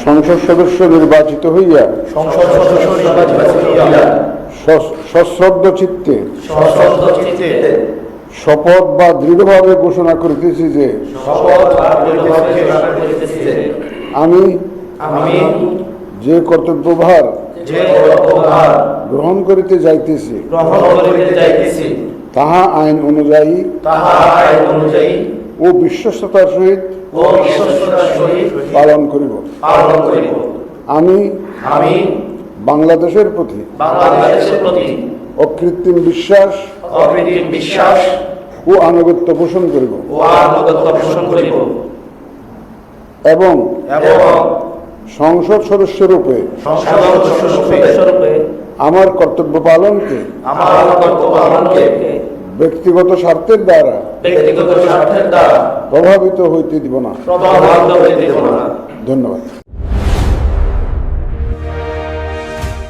সংসদ সদস্য নির্বাচিত হইয়া সশ্রদ্ধ চিত্তে শপথ বা দৃঢ়ভাবে ঘোষণা করিতেছি যে আমি যে কর্তব্যভার গ্রহণ করিতে যাইতেছি তাহা আইন অনুযায়ী ও বিশ্বস্ততার সহিত পালন করিব। আমি বাংলাদেশের প্রতি অকৃত্রিম বিশ্বাস ও আনুগত্য পোষণ করিব এবং সংসদ সদস্যরূপে আমার কর্তব্য পালনকে ব্যক্তিগত স্বার্থের দ্বারা প্রভাবিত হইতে দিব না। ধন্যবাদ।